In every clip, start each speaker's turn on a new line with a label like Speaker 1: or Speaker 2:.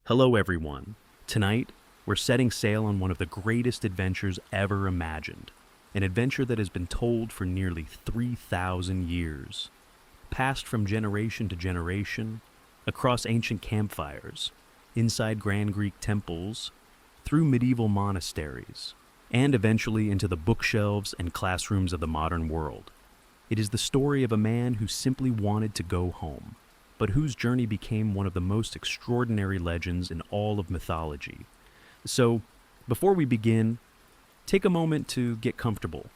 Speaker 1: Hello, everyone. Tonight, we're setting sail on one of the greatest adventures ever imagined. An adventure that has been told for nearly 3,000 years. Passed from generation to generation, across ancient campfires, inside grand Greek temples, through medieval monasteries, and eventually into the bookshelves and classrooms of the modern world. It is the story of a man who simply wanted to go home, but whose journey became one of the most extraordinary legends in all of mythology. So, before we begin, take a moment to get comfortable.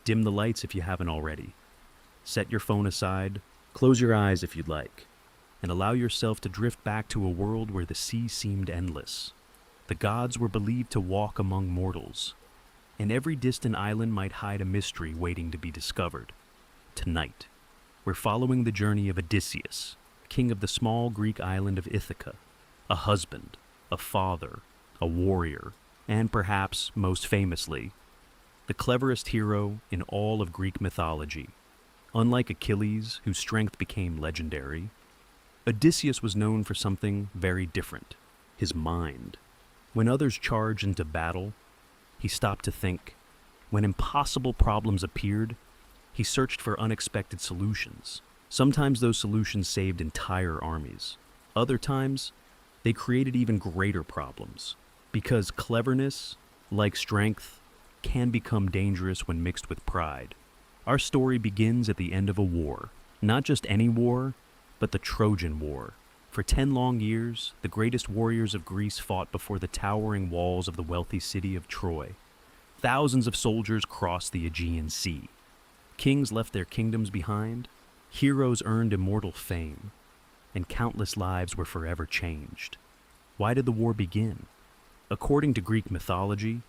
Speaker 1: Dim the lights if you haven't already. Set your phone aside, close your eyes if you'd like, and allow yourself to drift back to a world where the sea seemed endless. The gods were believed to walk among mortals, and every distant island might hide a mystery waiting to be discovered. Tonight, we're following the journey of Odysseus, king of the small Greek island of Ithaca, a husband, a father, a warrior, and perhaps, most famously, the cleverest hero in all of Greek mythology. Unlike Achilles, whose strength became legendary, Odysseus was known for something very different: his mind. When others charged into battle, he stopped to think. When impossible problems appeared, he searched for unexpected solutions. Sometimes those solutions saved entire armies. Other times, they created even greater problems. Because cleverness, like strength, can become dangerous when mixed with pride. Our story begins at the end of a war. Not just any war, but the Trojan War. For 10 long years, the greatest warriors of Greece fought before the towering walls of the wealthy city of Troy. Thousands of soldiers crossed the Aegean Sea. Kings left their kingdoms behind, heroes earned immortal fame, and countless lives were forever changed. Why did the war begin? According to Greek mythology,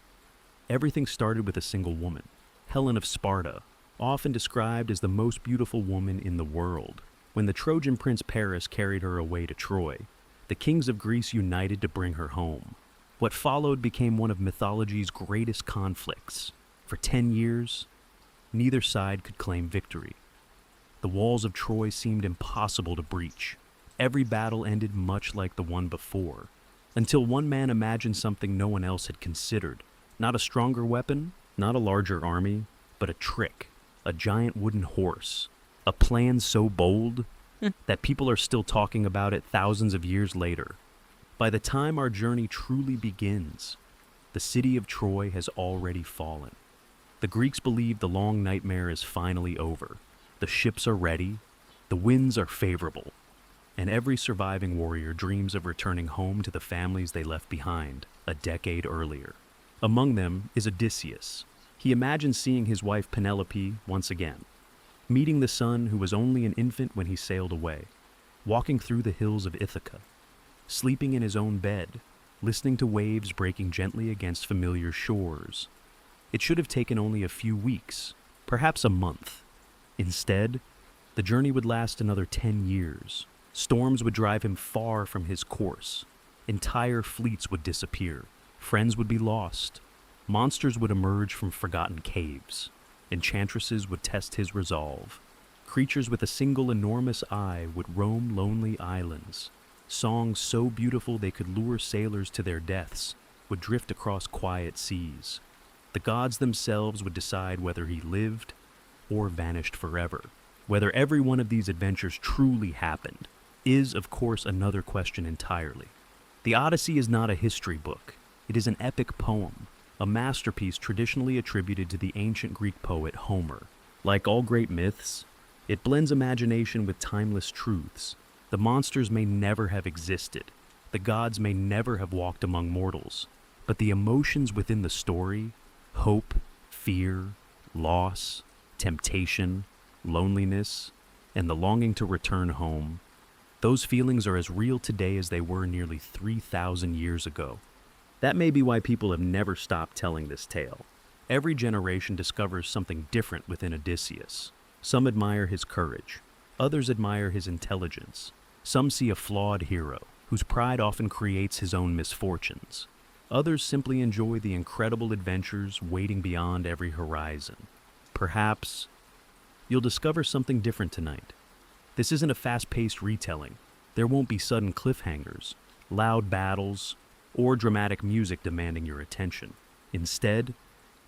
Speaker 1: everything started with a single woman, Helen of Sparta, often described as the most beautiful woman in the world. When the Trojan prince Paris carried her away to Troy, the kings of Greece united to bring her home. What followed became one of mythology's greatest conflicts. For 10 years, neither side could claim victory. The walls of Troy seemed impossible to breach. Every battle ended much like the one before, until one man imagined something no one else had considered. Not a stronger weapon, not a larger army, but a trick, a giant wooden horse. A plan so bold that people are still talking about it thousands of years later. By the time our journey truly begins, the city of Troy has already fallen. The Greeks believe the long nightmare is finally over. The ships are ready, the winds are favorable, and every surviving warrior dreams of returning home to the families they left behind a decade earlier. Among them is Odysseus. He imagines seeing his wife Penelope once again, meeting the son who was only an infant when he sailed away, walking through the hills of Ithaca, sleeping in his own bed, listening to waves breaking gently against familiar shores. It should have taken only a few weeks, perhaps a month. Instead, the journey would last another 10 years. Storms would drive him far from his course. Entire fleets would disappear. Friends would be lost. Monsters would emerge from forgotten caves. Enchantresses would test his resolve. Creatures with a single enormous eye would roam lonely islands. Songs so beautiful they could lure sailors to their deaths would drift across quiet seas. The gods themselves would decide whether he lived or vanished forever. Whether every one of these adventures truly happened is, of course, another question entirely. The Odyssey is not a history book. It is an epic poem, a masterpiece traditionally attributed to the ancient Greek poet Homer. Like all great myths, it blends imagination with timeless truths. The monsters may never have existed. The gods may never have walked among mortals. But the emotions within the story, hope, fear, loss, temptation, loneliness, and the longing to return home, those feelings are as real today as they were nearly 3,000 years ago. That may be why people have never stopped telling this tale. Every generation discovers something different within Odysseus. Some admire his courage. Others admire his intelligence. Some see a flawed hero, whose pride often creates his own misfortunes. Others simply enjoy the incredible adventures waiting beyond every horizon. Perhaps you'll discover something different tonight. This isn't a fast-paced retelling. There won't be sudden cliffhangers. loud battles, or dramatic music demanding your attention. Instead,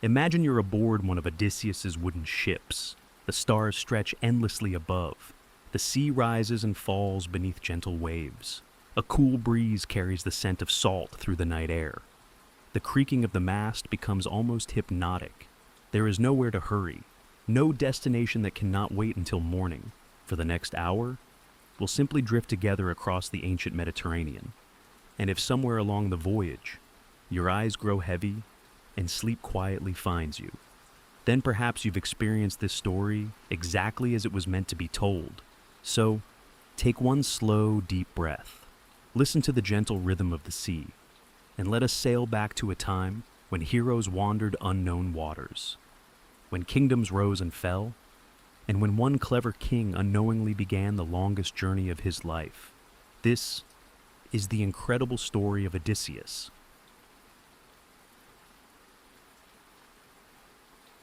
Speaker 1: imagine you're aboard one of Odysseus's wooden ships. The stars stretch endlessly above. The sea rises and falls beneath gentle waves. A cool breeze carries the scent of salt through the night air. The creaking of the mast becomes almost hypnotic. There is nowhere to hurry, no destination that cannot wait until morning. For the next hour, we'll simply drift together across the ancient Mediterranean. And if somewhere along the voyage, your eyes grow heavy and sleep quietly finds you, then perhaps you've experienced this story exactly as it was meant to be told. So, take one slow, deep breath. Listen to the gentle rhythm of the sea, and let us sail back to a time when heroes wandered unknown waters, when kingdoms rose and fell, and when one clever king unknowingly began the longest journey of his life. This is the incredible story of Odysseus.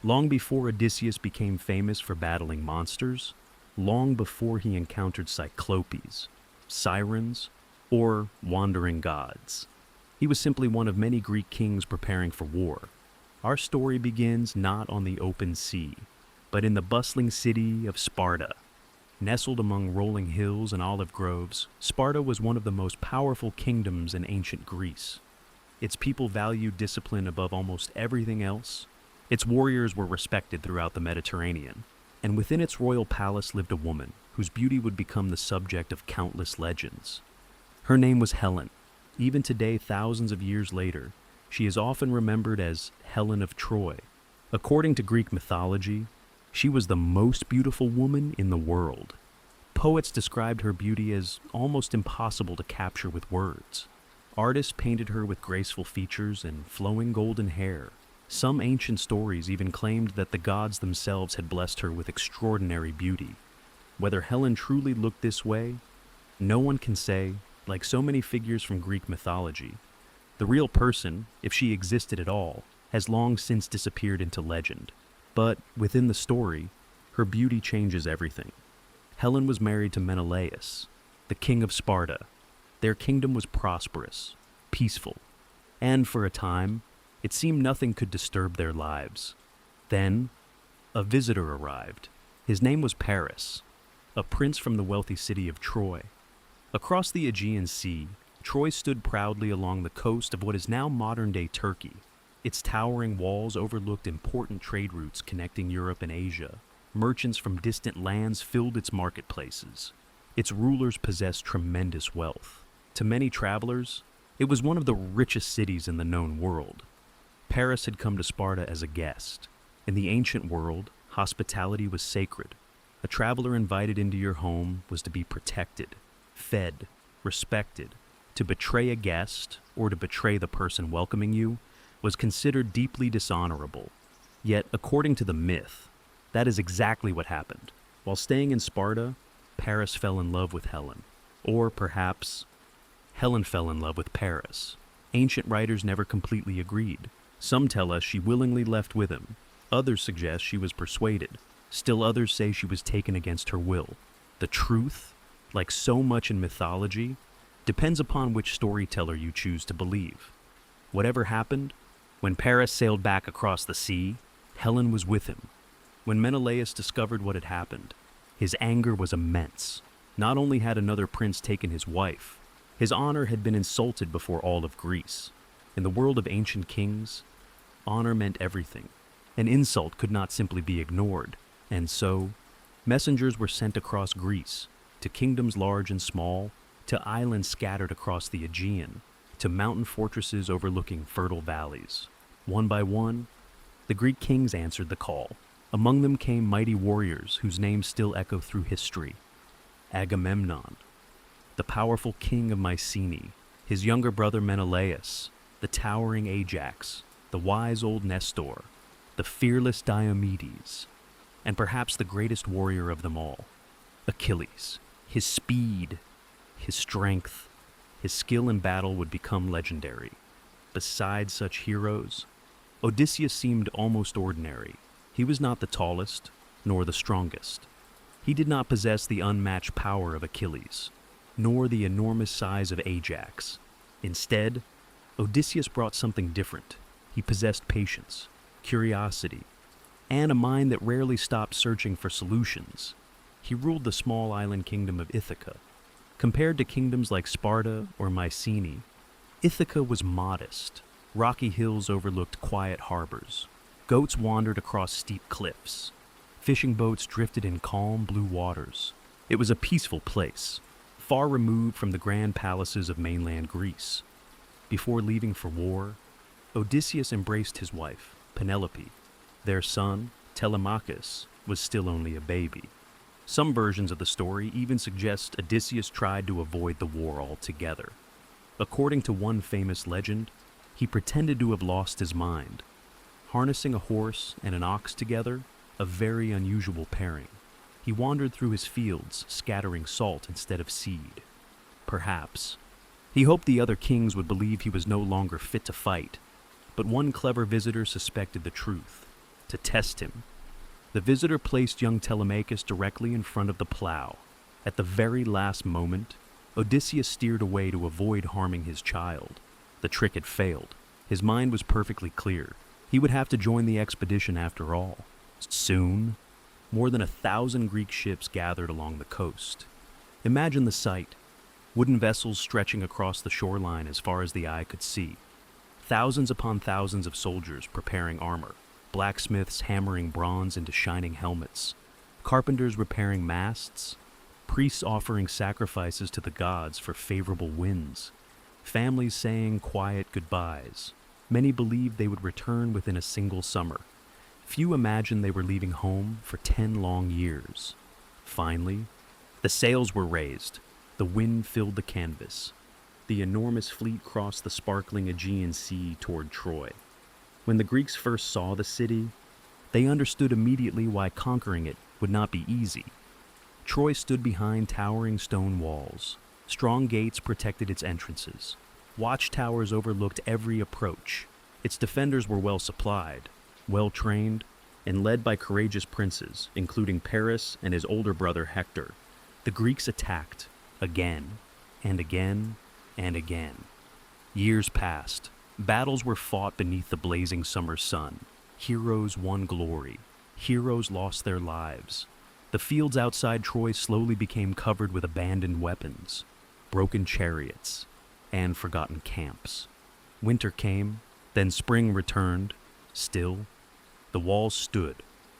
Speaker 1: Long before Odysseus became famous for battling monsters, long before he encountered Cyclopes, sirens, or wandering gods, he was simply one of many Greek kings preparing for war. Our story begins not on the open sea, but in the bustling city of Sparta. Nestled among rolling hills and olive groves, Sparta was one of the most powerful kingdoms in ancient Greece. Its people valued discipline above almost everything else. Its warriors were respected throughout the Mediterranean, and within its royal palace lived a woman whose beauty would become the subject of countless legends. Her name was Helen. Even today, thousands of years later, she is often remembered as Helen of Troy. According to Greek mythology, she was the most beautiful woman in the world. Poets described her beauty as almost impossible to capture with words. Artists painted her with graceful features and flowing golden hair. Some ancient stories even claimed that the gods themselves had blessed her with extraordinary beauty. Whether Helen truly looked this way, no one can say. Like so many figures from Greek mythology, the real person, if she existed at all, has long since disappeared into legend. But within the story, her beauty changes everything. Helen was married to Menelaus, the king of Sparta. Their kingdom was prosperous, peaceful, and for a time, it seemed nothing could disturb their lives. Then, a visitor arrived. His name was Paris, a prince from the wealthy city of Troy. Across the Aegean Sea, Troy stood proudly along the coast of what is now modern-day Turkey. Its towering walls overlooked important trade routes connecting Europe and Asia. Merchants from distant lands filled its marketplaces. Its rulers possessed tremendous wealth. To many travelers, it was one of the richest cities in the known world. Paris had come to Sparta as a guest. In the ancient world, hospitality was sacred. A traveler invited into your home was to be protected, fed, respected. To betray a guest, or to betray the person welcoming you, was considered deeply dishonorable. Yet, according to the myth, that is exactly what happened. While staying in Sparta, Paris fell in love with Helen. Or perhaps, Helen fell in love with Paris. Ancient writers never completely agreed. Some tell us she willingly left with him. Others suggest she was persuaded. Still others say she was taken against her will. The truth, like so much in mythology, depends upon which storyteller you choose to believe. Whatever happened, when Paris sailed back across the sea, Helen was with him. When Menelaus discovered what had happened, his anger was immense. Not only had another prince taken his wife, his honor had been insulted before all of Greece. In the world of ancient kings, honor meant everything. An insult could not simply be ignored, and so, messengers were sent across Greece, to kingdoms large and small, to islands scattered across the Aegean, to mountain fortresses overlooking fertile valleys. One by one, the Greek kings answered the call. Among them came mighty warriors whose names still echo through history. Agamemnon, the powerful king of Mycenae, his younger brother Menelaus, the towering Ajax, the wise old Nestor, the fearless Diomedes, and perhaps the greatest warrior of them all, Achilles. His speed, his strength, his skill in battle would become legendary. Besides such heroes, Odysseus seemed almost ordinary. He was not the tallest, nor the strongest. He did not possess the unmatched power of Achilles, nor the enormous size of Ajax. Instead, Odysseus brought something different. He possessed patience, curiosity, and a mind that rarely stopped searching for solutions. He ruled the small island kingdom of Ithaca. Compared to kingdoms like Sparta or Mycenae, Ithaca was modest. Rocky hills overlooked quiet harbors. Goats wandered across steep cliffs. Fishing boats drifted in calm blue waters. It was a peaceful place, far removed from the grand palaces of mainland Greece. Before leaving for war, Odysseus embraced his wife, Penelope. Their son, Telemachus, was still only a baby. Some versions of the story even suggest Odysseus tried to avoid the war altogether. According to one famous legend, he pretended to have lost his mind. Harnessing a horse and an ox together, a very unusual pairing, he wandered through his fields, scattering salt instead of seed. Perhaps he hoped the other kings would believe he was no longer fit to fight, but one clever visitor suspected the truth. To test him, the visitor placed young Telemachus directly in front of the plow. At the very last moment, Odysseus steered away to avoid harming his child. The trick had failed. His mind was perfectly clear. He would have to join the expedition after all. Soon, more than 1,000 Greek ships gathered along the coast. Imagine the sight. Wooden vessels stretching across the shoreline as far as the eye could see. Thousands upon thousands of soldiers preparing armor. Blacksmiths hammering bronze into shining helmets. Carpenters repairing masts. Priests offering sacrifices to the gods for favorable winds. Families saying quiet goodbyes. Many believed they would return within a single summer. Few imagined they were leaving home for 10 long years. Finally, the sails were raised. The wind filled the canvas. The enormous fleet crossed the sparkling Aegean Sea toward Troy. When the Greeks first saw the city, they understood immediately why conquering it would not be easy. Troy stood behind towering stone walls. Strong gates protected its entrances. Watchtowers overlooked every approach. Its defenders were well supplied, well trained, and led by courageous princes, including Paris and his older brother Hector. The Greeks attacked, again, and again, and again. Years passed. Battles were fought beneath the blazing summer sun. Heroes won glory. Heroes lost their lives. The fields outside Troy slowly became covered with abandoned weapons, broken chariots, and forgotten camps. Winter came, then spring returned. Still, the walls stood.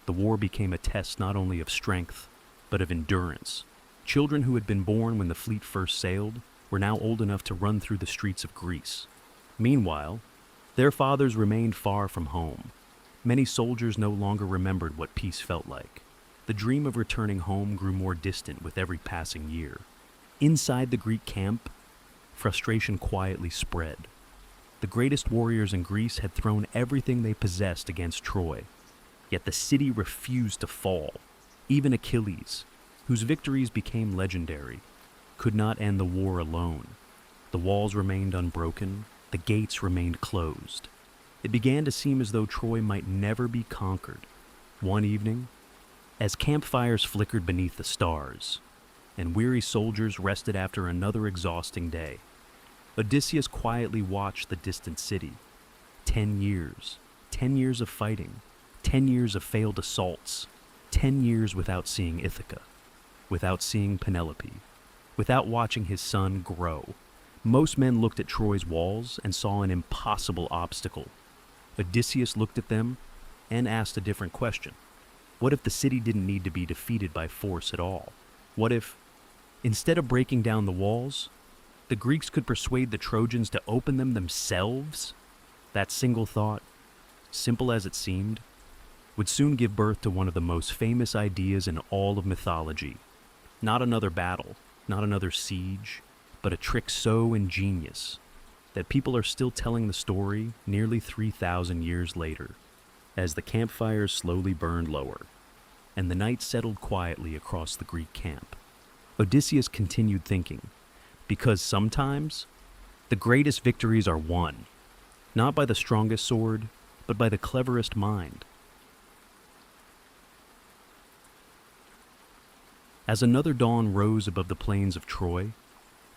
Speaker 1: The war became a test not only of strength, but of endurance. Children who had been born when the fleet first sailed were now old enough to run through the streets of Greece. Meanwhile, their fathers remained far from home. Many soldiers no longer remembered what peace felt like. The dream of returning home grew more distant with every passing year. Inside the Greek camp, frustration quietly spread. The greatest warriors in Greece had thrown everything they possessed against Troy. Yet the city refused to fall. Even Achilles, whose victories became legendary, could not end the war alone. The walls remained unbroken. The gates remained closed. It began to seem as though Troy might never be conquered. One evening, as campfires flickered beneath the stars, and weary soldiers rested after another exhausting day, Odysseus quietly watched the distant city. 10 years. 10 years of fighting. 10 years of failed assaults. 10 years without seeing Ithaca. Without seeing Penelope. Without watching his son grow. Most men looked at Troy's walls and saw an impossible obstacle. Odysseus looked at them and asked a different question. What if the city didn't need to be defeated by force at all? What if, instead of breaking down the walls, the Greeks could persuade the Trojans to open them themselves? That single thought, simple as it seemed, would soon give birth to one of the most famous ideas in all of mythology. Not another battle, not another siege, but a trick so ingenious that people are still telling the story nearly 3,000 years later, as the campfires slowly burned lower, and the night settled quietly across the Greek camp. Odysseus continued thinking, because sometimes the greatest victories are won, not by the strongest sword, but by the cleverest mind. As another dawn rose above the plains of Troy,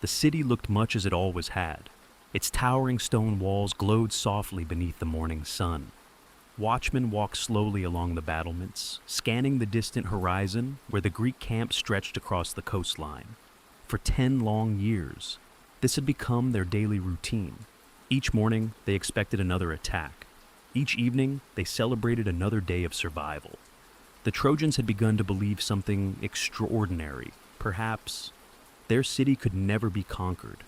Speaker 1: the city looked much as it always had. Its towering stone walls glowed softly beneath the morning sun. Watchmen walked slowly along the battlements, scanning the distant horizon where the Greek camp stretched across the coastline. For 10 long years, this had become their daily routine. Each morning, they expected another attack. Each evening, they celebrated another day of survival. The Trojans had begun to believe something extraordinary. Perhaps their city could never be conquered.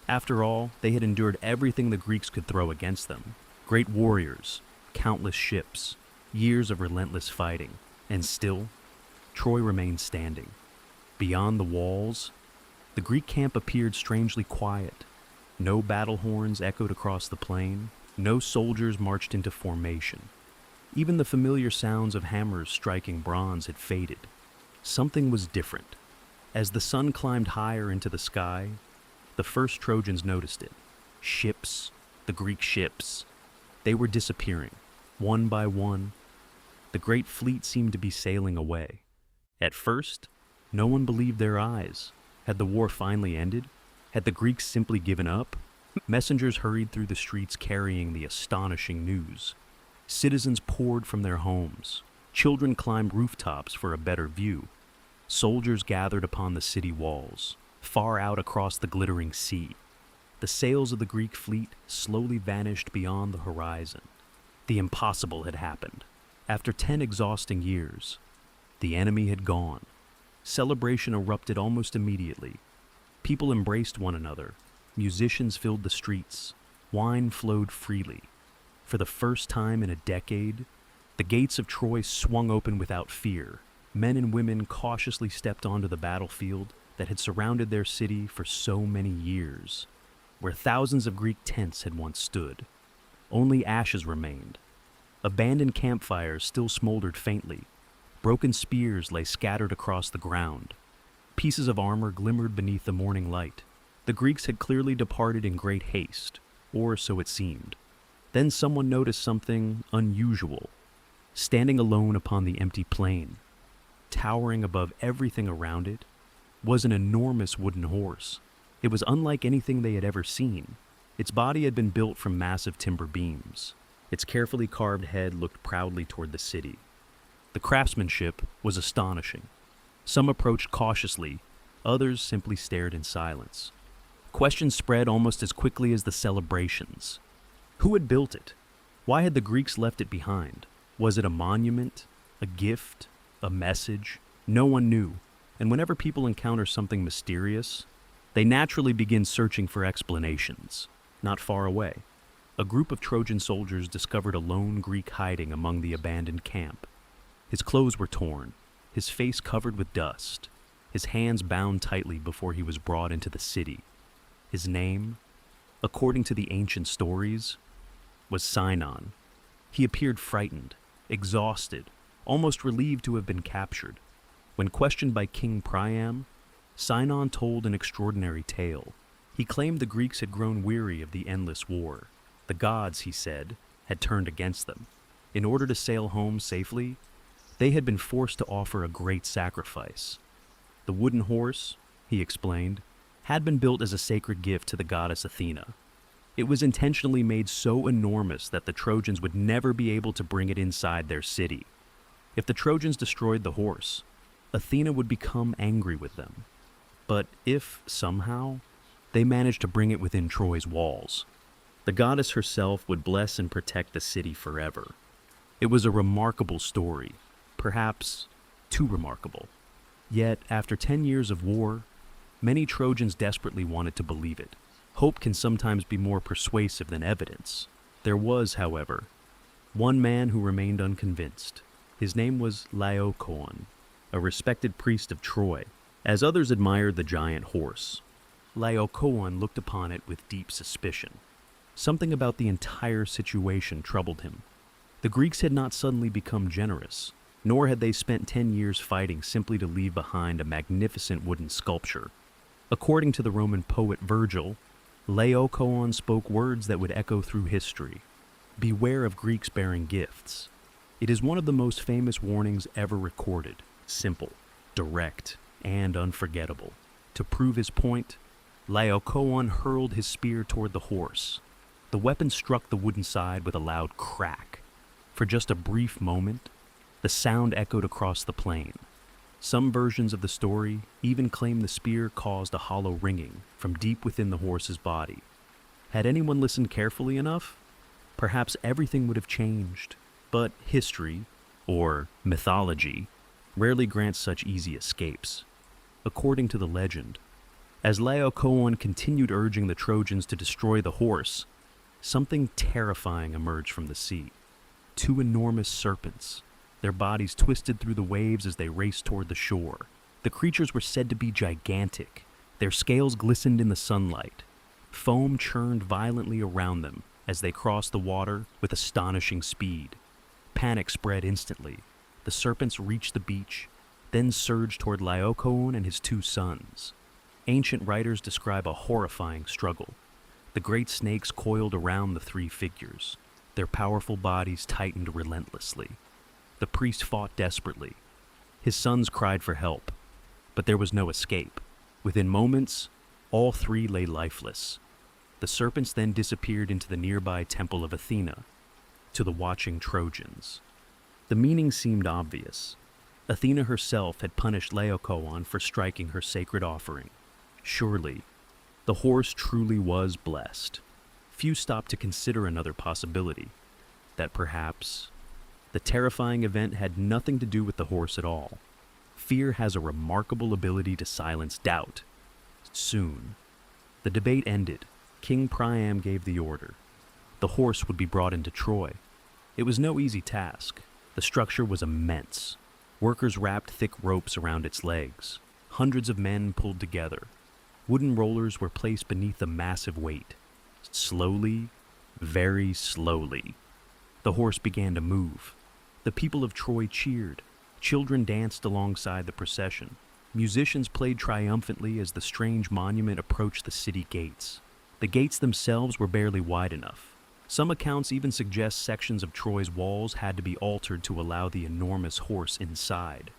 Speaker 1: After all, they had endured everything the Greeks could throw against them. Great warriors, countless ships, years of relentless fighting, and still, Troy remained standing. Beyond the walls, the Greek camp appeared strangely quiet. No battle horns echoed across the plain. No soldiers marched into formation. Even the familiar sounds of hammers striking bronze had faded. Something was different. As the sun climbed higher into the sky, the first Trojans noticed it. Ships, the Greek ships, they were disappearing, one by one. The great fleet seemed to be sailing away. At first, no one believed their eyes. Had the war finally ended? Had the Greeks simply given up? Messengers hurried through the streets carrying the astonishing news. Citizens poured from their homes. Children climbed rooftops for a better view. Soldiers gathered upon the city walls, far out across the glittering sea. The sails of the Greek fleet slowly vanished beyond the horizon. The impossible had happened. After 10 exhausting years, the enemy had gone. Celebration erupted almost immediately. People embraced one another. Musicians filled the streets. Wine flowed freely. For the first time in a decade, the gates of Troy swung open without fear. Men and women cautiously stepped onto the battlefield that had surrounded their city for so many years, where thousands of Greek tents had once stood. Only ashes remained. Abandoned campfires still smoldered faintly. Broken spears lay scattered across the ground. Pieces of armor glimmered beneath the morning light. The Greeks had clearly departed in great haste, or so it seemed. Then someone noticed something unusual. Standing alone upon the empty plain, towering above everything around it, was an enormous wooden horse. It was unlike anything they had ever seen. Its body had been built from massive timber beams. Its carefully carved head looked proudly toward the city. The craftsmanship was astonishing. Some approached cautiously, others simply stared in silence. Questions spread almost as quickly as the celebrations. Who had built it? Why had the Greeks left it behind? Was it a monument, a gift, a message? No one knew, and whenever people encounter something mysterious, they naturally begin searching for explanations. Not far away, a group of Trojan soldiers discovered a lone Greek hiding among the abandoned camp. His clothes were torn, his face covered with dust, his hands bound tightly before he was brought into the city. His name, according to the ancient stories, was Sinon. He appeared frightened, exhausted, almost relieved to have been captured. When questioned by King Priam, Sinon told an extraordinary tale. He claimed the Greeks had grown weary of the endless war. The gods, he said, had turned against them. In order to sail home safely, they had been forced to offer a great sacrifice. The wooden horse, he explained, had been built as a sacred gift to the goddess Athena. It was intentionally made so enormous that the Trojans would never be able to bring it inside their city. If the Trojans destroyed the horse, Athena would become angry with them. But if, somehow, they managed to bring it within Troy's walls, the goddess herself would bless and protect the city forever. It was a remarkable story, perhaps too remarkable. Yet, after 10 years of war, many Trojans desperately wanted to believe it. Hope can sometimes be more persuasive than evidence. There was, however, one man who remained unconvinced. His name was Laocoon, a respected priest of Troy. As others admired the giant horse, Laocoon looked upon it with deep suspicion. Something about the entire situation troubled him. The Greeks had not suddenly become generous, nor had they spent 10 years fighting simply to leave behind a magnificent wooden sculpture. According to the Roman poet Virgil, Laocoon spoke words that would echo through history. Beware of Greeks bearing gifts. It is one of the most famous warnings ever recorded, simple, direct, and unforgettable. To prove his point, Laocoon hurled his spear toward the horse. The weapon struck the wooden side with a loud crack. For just a brief moment, the sound echoed across the plain. Some versions of the story even claim the spear caused a hollow ringing from deep within the horse's body. Had anyone listened carefully enough, perhaps everything would have changed. But history, or mythology, rarely grants such easy escapes. According to the legend, as Laocoon continued urging the Trojans to destroy the horse, something terrifying emerged from the sea. Two enormous serpents, their bodies twisted through the waves as they raced toward the shore. The creatures were said to be gigantic. Their scales glistened in the sunlight. Foam churned violently around them as they crossed the water with astonishing speed. Panic spread instantly. The serpents reached the beach, then surged toward Laocoon and his two sons. Ancient writers describe a horrifying struggle. The great snakes coiled around the three figures. Their powerful bodies tightened relentlessly. The priest fought desperately. His sons cried for help, but there was no escape. Within moments, all three lay lifeless. The serpents then disappeared into the nearby temple of Athena, to the watching Trojans. The meaning seemed obvious. Athena herself had punished Laocoon for striking her sacred offering. Surely, the horse truly was blessed. Few stopped to consider another possibility, that perhaps the terrifying event had nothing to do with the horse at all. Fear has a remarkable ability to silence doubt. Soon, the debate ended. King Priam gave the order. The horse would be brought into Troy. It was no easy task. The structure was immense. Workers wrapped thick ropes around its legs. Hundreds of men pulled together. Wooden rollers were placed beneath the massive weight. Slowly, very slowly, the horse began to move. The people of Troy cheered. Children danced alongside the procession. Musicians played triumphantly as the strange monument approached the city gates. The gates themselves were barely wide enough. Some accounts even suggest sections of Troy's walls had to be altered to allow the enormous horse inside.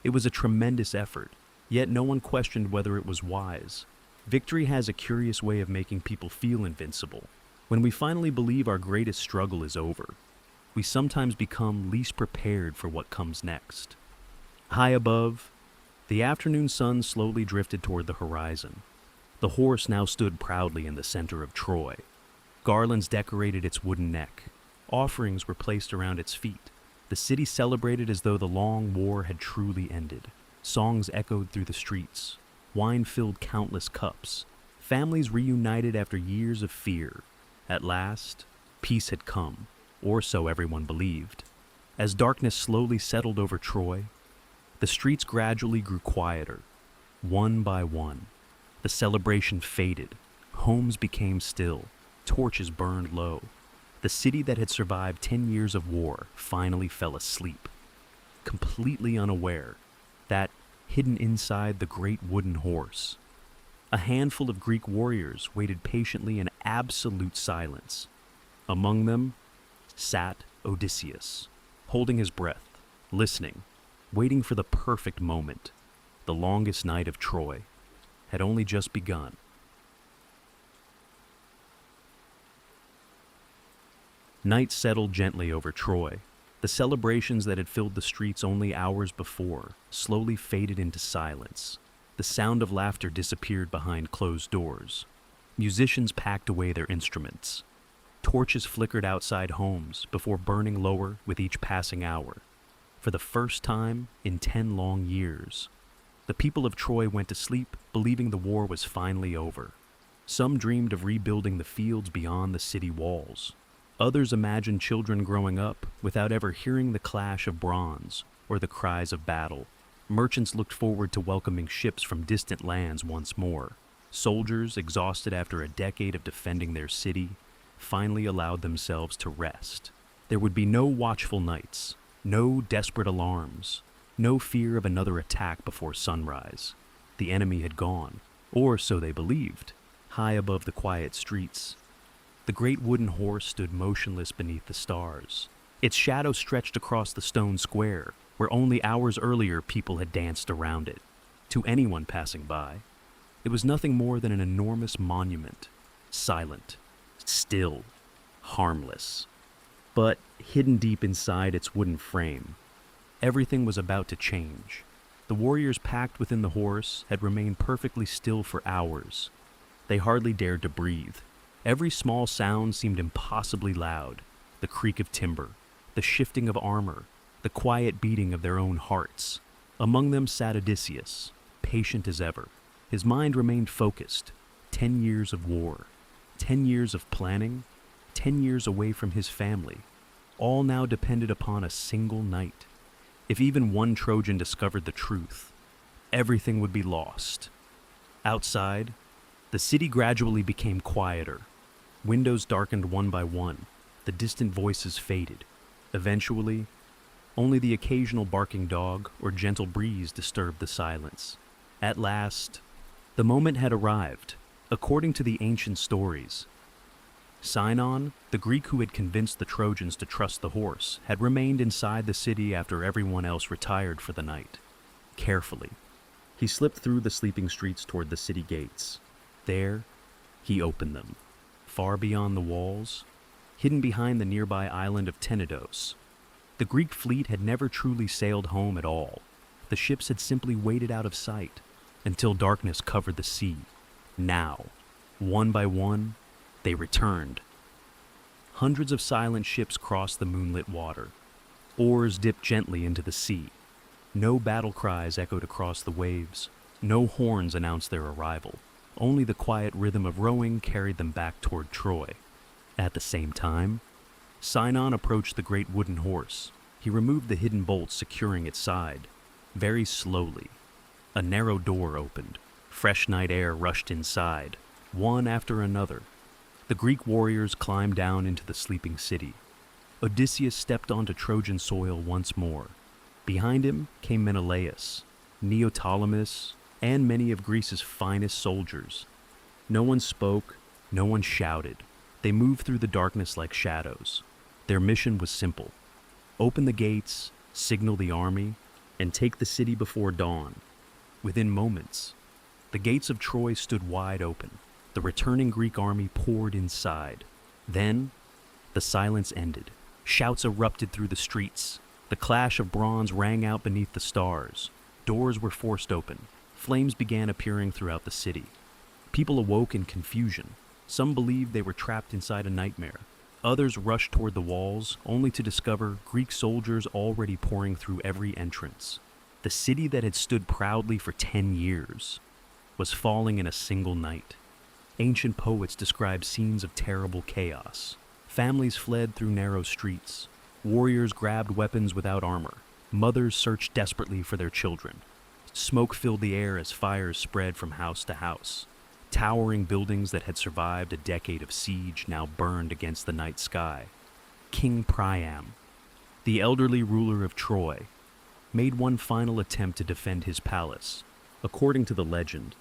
Speaker 1: It was a tremendous effort, yet no one questioned whether it was wise. Victory has a curious way of making people feel invincible. When we finally believe our greatest struggle is over, we sometimes become least prepared for what comes next. High above, the afternoon sun slowly drifted toward the horizon. The horse now stood proudly in the center of Troy. Garlands decorated its wooden neck. Offerings were placed around its feet. The city celebrated as though the long war had truly ended. Songs echoed through the streets. Wine filled countless cups. Families reunited after years of fear. At last, peace had come, or so everyone believed. As darkness slowly settled over Troy, the streets gradually grew quieter. One by one, the celebration faded. Homes became still. Torches burned low. The city that had survived 10 years of war finally fell asleep, completely unaware that, hidden inside the great wooden horse, a handful of Greek warriors waited patiently in absolute silence. Among them sat Odysseus, holding his breath, listening, waiting for the perfect moment. The longest night of Troy had only just begun. Night settled gently over Troy. The celebrations that had filled the streets only hours before slowly faded into silence. The sound of laughter disappeared behind closed doors. Musicians packed away their instruments. Torches flickered outside homes before burning lower with each passing hour. For the first time in 10 long years, the people of Troy went to sleep believing the war was finally over. Some dreamed of rebuilding the fields beyond the city walls. Others imagined children growing up without ever hearing the clash of bronze or the cries of battle. Merchants looked forward to welcoming ships from distant lands once more. Soldiers, exhausted after a decade of defending their city, finally allowed themselves to rest. There would be no watchful nights, no desperate alarms, no fear of another attack before sunrise. The enemy had gone, or so they believed. High above the quiet streets, the great wooden horse stood motionless beneath the stars. Its shadow stretched across the stone square, where only hours earlier people had danced around it. To anyone passing by, It was nothing more than an enormous monument, silent, still, harmless. But hidden deep inside its wooden frame, everything was about to change. The warriors packed within the horse had remained perfectly still for hours. They hardly dared to breathe. Every small sound seemed impossibly loud. The creak of timber, the shifting of armor, the quiet beating of their own hearts. Among them sat Odysseus, patient as ever. His mind remained focused. 10 years of war, 10 years of planning, 10 years away from his family. All now depended upon a single night. If even one Trojan discovered the truth, everything would be lost. Outside, the city gradually became quieter. Windows darkened one by one. The distant voices faded. Eventually, only the occasional barking dog or gentle breeze disturbed the silence. At last, the moment had arrived. According to the ancient stories, Sinon, the Greek who had convinced the Trojans to trust the horse, had remained inside the city after everyone else retired for the night. Carefully, he slipped through the sleeping streets toward the city gates. There, he opened them. Far beyond the walls, hidden behind the nearby island of Tenedos, the Greek fleet had never truly sailed home at all. The ships had simply waited out of sight until darkness covered the sea. Now, one by one, they returned. Hundreds of silent ships crossed the moonlit water. Oars dipped gently into the sea. No battle cries echoed across the waves. No horns announced their arrival. Only the quiet rhythm of rowing carried them back toward Troy. At the same time, Sinon approached the great wooden horse. He removed the hidden bolts securing its side. Very slowly, a narrow door opened. Fresh night air rushed inside, one after another. The Greek warriors climbed down into the sleeping city. Odysseus stepped onto Trojan soil once more. Behind him came Menelaus, Neoptolemus, and many of Greece's finest soldiers. No one spoke, no one shouted. They moved through the darkness like shadows. Their mission was simple: open the gates, signal the army, and take the city before dawn. Within moments, the gates of Troy stood wide open. The returning Greek army poured inside. Then, the silence ended. Shouts erupted through the streets. The clash of bronze rang out beneath the stars. Doors were forced open. Flames began appearing throughout the city. People awoke in confusion. Some believed they were trapped inside a nightmare. Others rushed toward the walls, only to discover Greek soldiers already pouring through every entrance. The city that had stood proudly for 10 years was falling in a single night. Ancient poets describe scenes of terrible chaos. Families fled through narrow streets. Warriors grabbed weapons without armor. Mothers searched desperately for their children. Smoke filled the air as fires spread from house to house. Towering buildings that had survived a decade of siege now burned against the night sky. King Priam, the elderly ruler of Troy, made one final attempt to defend his palace. According to the legend,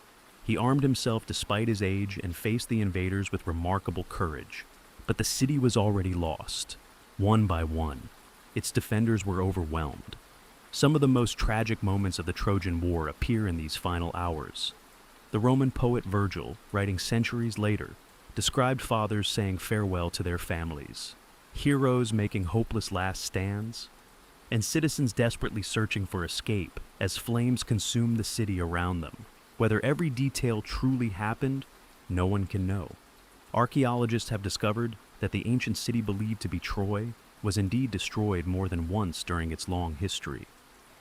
Speaker 1: he armed himself despite his age and faced the invaders with remarkable courage. But the city was already lost. One by one, its defenders were overwhelmed. Some of the most tragic moments of the Trojan War appear in these final hours. The Roman poet Virgil, writing centuries later, described fathers saying farewell to their families, heroes making hopeless last stands, and citizens desperately searching for escape as flames consumed the city around them. Whether every detail truly happened, no one can know. Archaeologists have discovered that the ancient city believed to be Troy was indeed destroyed more than once during its long history.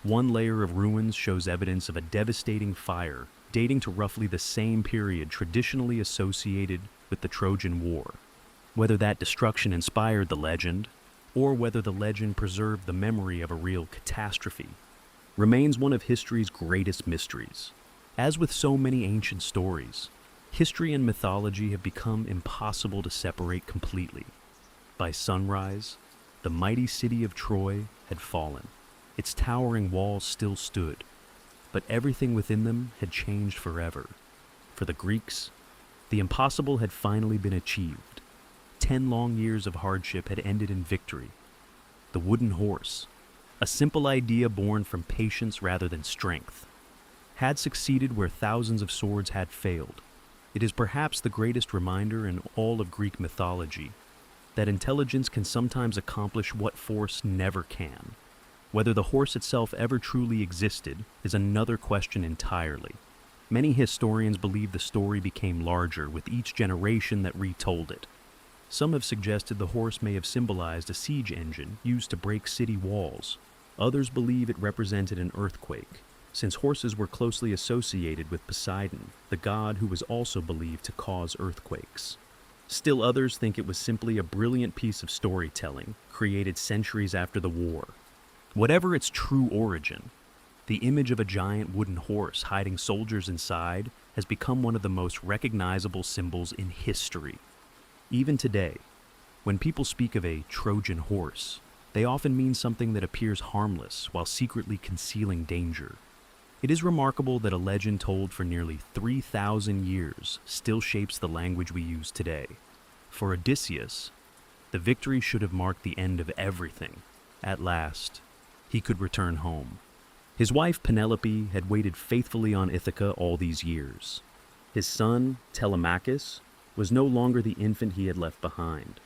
Speaker 1: One layer of ruins shows evidence of a devastating fire dating to roughly the same period traditionally associated with the Trojan War. Whether that destruction inspired the legend, or whether the legend preserved the memory of a real catastrophe, remains one of history's greatest mysteries. As with so many ancient stories, history and mythology have become impossible to separate completely. By sunrise, the mighty city of Troy had fallen. Its towering walls still stood, but everything within them had changed forever. For the Greeks, the impossible had finally been achieved. 10 long years of hardship had ended in victory. The wooden horse, a simple idea born from patience rather than strength, had succeeded where thousands of swords had failed. It is perhaps the greatest reminder in all of Greek mythology that intelligence can sometimes accomplish what force never can. Whether the horse itself ever truly existed is another question entirely. Many historians believe the story became larger with each generation that retold it. Some have suggested the horse may have symbolized a siege engine used to break city walls. Others believe it represented an earthquake, since horses were closely associated with Poseidon, the god who was also believed to cause earthquakes. Still others think it was simply a brilliant piece of storytelling, created centuries after the war. Whatever its true origin, the image of a giant wooden horse hiding soldiers inside has become one of the most recognizable symbols in history. Even today, when people speak of a Trojan horse, they often mean something that appears harmless while secretly concealing danger. It is remarkable that a legend told for nearly 3,000 years still shapes the language we use today. For Odysseus, the victory should have marked the end of everything. At last, he could return home. His wife Penelope had waited faithfully on Ithaca all these years. His son, Telemachus, was no longer the infant he had left behind.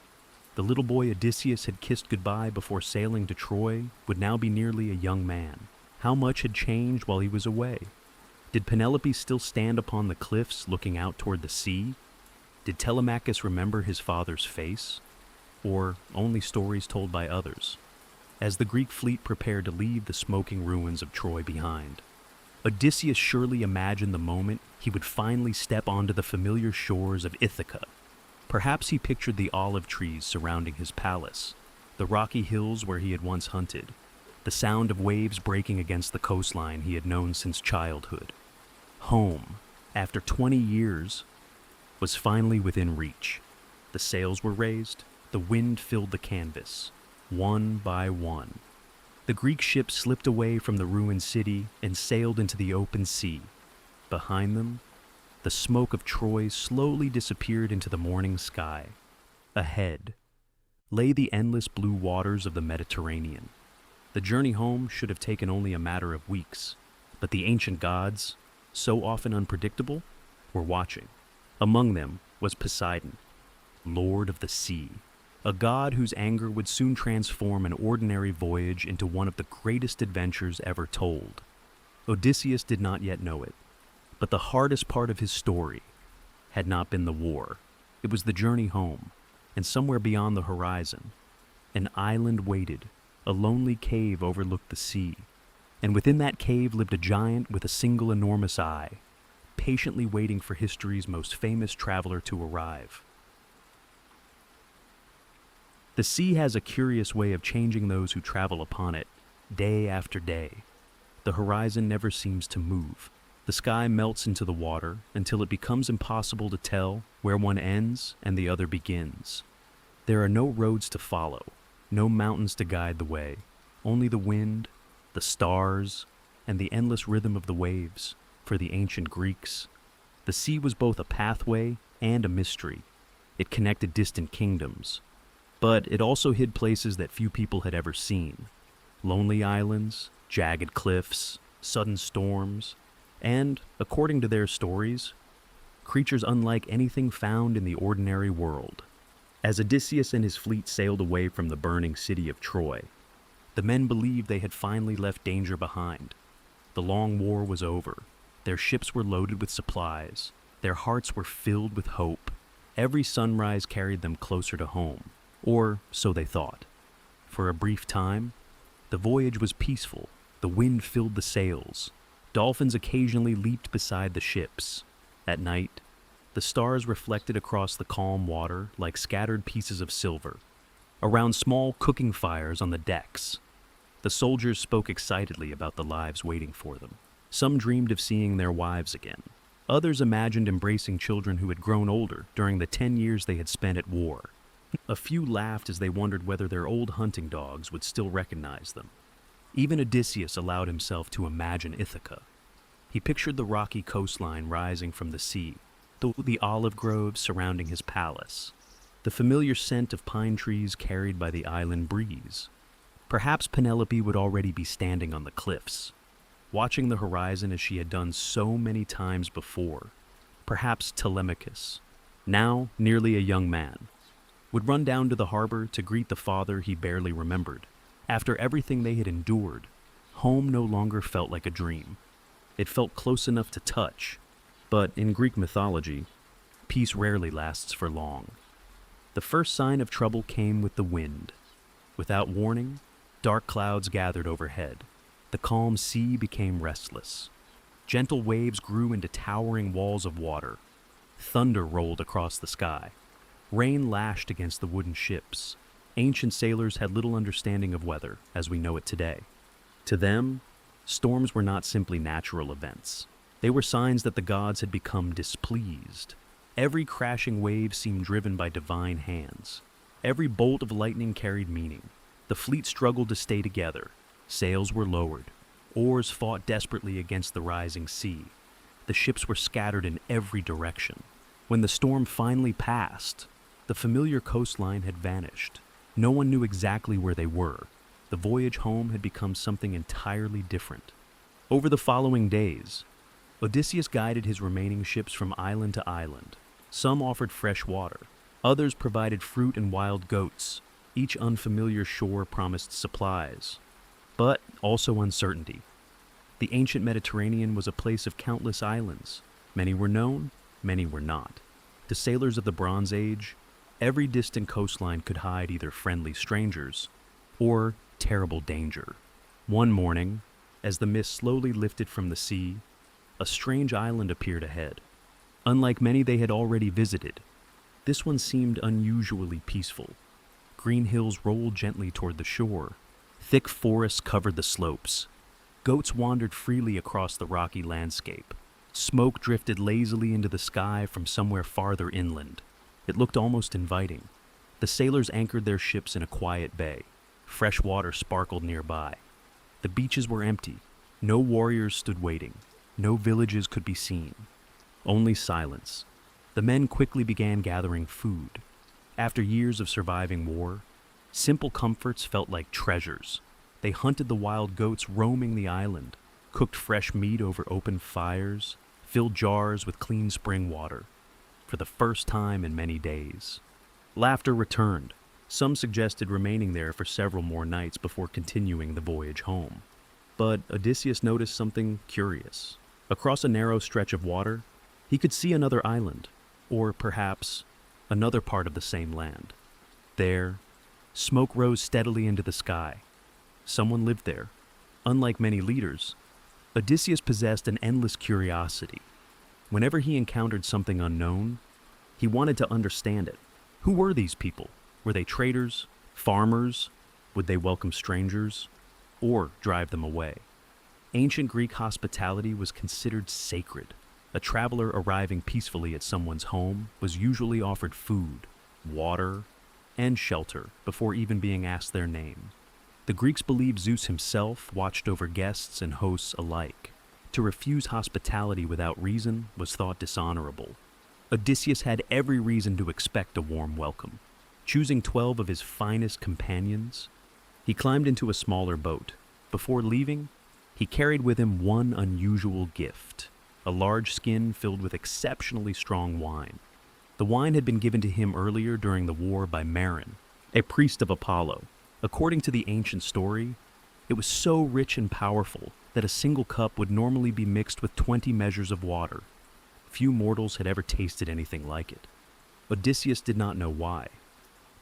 Speaker 1: The little boy Odysseus had kissed goodbye before sailing to Troy would now be nearly a young man. How much had changed while he was away? Did Penelope still stand upon the cliffs looking out toward the sea? Did Telemachus remember his father's face? Or only stories told by others? As the Greek fleet prepared to leave the smoking ruins of Troy behind, Odysseus surely imagined the moment he would finally step onto the familiar shores of Ithaca. Perhaps he pictured the olive trees surrounding his palace, the rocky hills where he had once hunted, the sound of waves breaking against the coastline he had known since childhood. Home, after 20 years, was finally within reach. The sails were raised, the wind filled the canvas, one by one. The Greek ships slipped away from the ruined city and sailed into the open sea. Behind them, the smoke of Troy slowly disappeared into the morning sky. Ahead lay the endless blue waters of the Mediterranean. The journey home should have taken only a matter of weeks, but the ancient gods, so often unpredictable, were watching. Among them was Poseidon, Lord of the Sea, a god whose anger would soon transform an ordinary voyage into one of the greatest adventures ever told. Odysseus did not yet know it, but the hardest part of his story had not been the war. It was the journey home, and somewhere beyond the horizon, an island waited. A lonely cave overlooked the sea, and within that cave lived a giant with a single enormous eye, patiently waiting for history's most famous traveler to arrive. The sea has a curious way of changing those who travel upon it, day after day. The horizon never seems to move. The sky melts into the water until it becomes impossible to tell where one ends and the other begins. There are no roads to follow, no mountains to guide the way, only the wind, the stars, and the endless rhythm of the waves. For the ancient Greeks, the sea was both a pathway and a mystery. It connected distant kingdoms, but it also hid places that few people had ever seen. Lonely islands, jagged cliffs, sudden storms, and, according to their stories, creatures unlike anything found in the ordinary world. As Odysseus and his fleet sailed away from the burning city of Troy, the men believed they had finally left danger behind. The long war was over. Their ships were loaded with supplies. Their hearts were filled with hope. Every sunrise carried them closer to home, or so they thought. For a brief time, the voyage was peaceful. The wind filled the sails. Dolphins occasionally leaped beside the ships. At night, the stars reflected across the calm water like scattered pieces of silver. Around small cooking fires on the decks, the soldiers spoke excitedly about the lives waiting for them. Some dreamed of seeing their wives again. Others imagined embracing children who had grown older during the 10 years they had spent at war. A few laughed as they wondered whether their old hunting dogs would still recognize them. Even Odysseus allowed himself to imagine Ithaca. He pictured the rocky coastline rising from the sea, the olive groves surrounding his palace, the familiar scent of pine trees carried by the island breeze. Perhaps Penelope would already be standing on the cliffs, watching the horizon as she had done so many times before. Perhaps Telemachus, now nearly a young man, would run down to the harbor to greet the father he barely remembered. After everything they had endured, home no longer felt like a dream. It felt close enough to touch, but in Greek mythology, peace rarely lasts for long. The first sign of trouble came with the wind. Without warning, dark clouds gathered overhead. The calm sea became restless. Gentle waves grew into towering walls of water. Thunder rolled across the sky. Rain lashed against the wooden ships. Ancient sailors had little understanding of weather as we know it today. To them, storms were not simply natural events. They were signs that the gods had become displeased. Every crashing wave seemed driven by divine hands. Every bolt of lightning carried meaning. The fleet struggled to stay together. Sails were lowered. Oars fought desperately against the rising sea. The ships were scattered in every direction. When the storm finally passed, the familiar coastline had vanished. No one knew exactly where they were. The voyage home had become something entirely different. Over the following days, Odysseus guided his remaining ships from island to island. Some offered fresh water. Others provided fruit and wild goats. Each unfamiliar shore promised supplies, but also uncertainty. The ancient Mediterranean was a place of countless islands. Many were known, many were not. To sailors of the Bronze Age, every distant coastline could hide either friendly strangers or terrible danger. One morning, as the mist slowly lifted from the sea, a strange island appeared ahead. Unlike many they had already visited, this one seemed unusually peaceful. Green hills rolled gently toward the shore. Thick forests covered the slopes. Goats wandered freely across the rocky landscape. Smoke drifted lazily into the sky from somewhere farther inland. It looked almost inviting. The sailors anchored their ships in a quiet bay. Fresh water sparkled nearby. The beaches were empty. No warriors stood waiting. No villages could be seen. Only silence. The men quickly began gathering food. After years of surviving war, simple comforts felt like treasures. They hunted the wild goats roaming the island, cooked fresh meat over open fires, filled jars with clean spring water. For the first time in many days, laughter returned. Some suggested remaining there for several more nights before continuing the voyage home. But Odysseus noticed something curious. Across a narrow stretch of water, he could see another island, or perhaps another part of the same land. There, smoke rose steadily into the sky. Someone lived there. Unlike many leaders, Odysseus possessed an endless curiosity. Whenever he encountered something unknown, he wanted to understand it. Who were these people? Were they traders? Farmers? Would they welcome strangers? Or drive them away? Ancient Greek hospitality was considered sacred. A traveler arriving peacefully at someone's home was usually offered food, water, and shelter before even being asked their name. The Greeks believed Zeus himself watched over guests and hosts alike. To refuse hospitality without reason was thought dishonorable. Odysseus had every reason to expect a warm welcome. Choosing 12 of his finest companions, he climbed into a smaller boat. Before leaving, he carried with him one unusual gift, a large skin filled with exceptionally strong wine. The wine had been given to him earlier during the war by Marin, a priest of Apollo. According to the ancient story, it was so rich and powerful that a single cup would normally be mixed with 20 measures of water. Few mortals had ever tasted anything like it. Odysseus did not know why,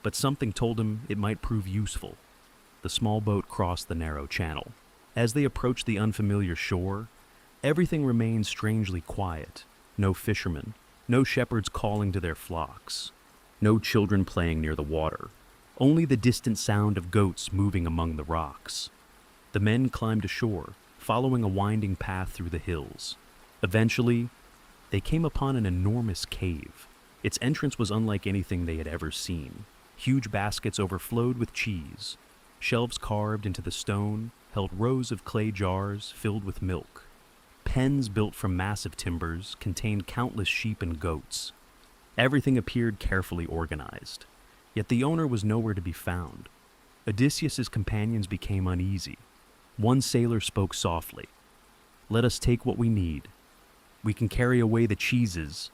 Speaker 1: but something told him it might prove useful. The small boat crossed the narrow channel. As they approached the unfamiliar shore, everything remained strangely quiet. No fishermen, no shepherds calling to their flocks, no children playing near the water, only the distant sound of goats moving among the rocks. The men climbed ashore, following a winding path through the hills. Eventually, they came upon an enormous cave. Its entrance was unlike anything they had ever seen. Huge baskets overflowed with cheese. Shelves carved into the stone held rows of clay jars filled with milk. Pens built from massive timbers contained countless sheep and goats. Everything appeared carefully organized, yet the owner was nowhere to be found. Odysseus's companions became uneasy. One sailor spoke softly. Let us take what we need. We can carry away the cheeses,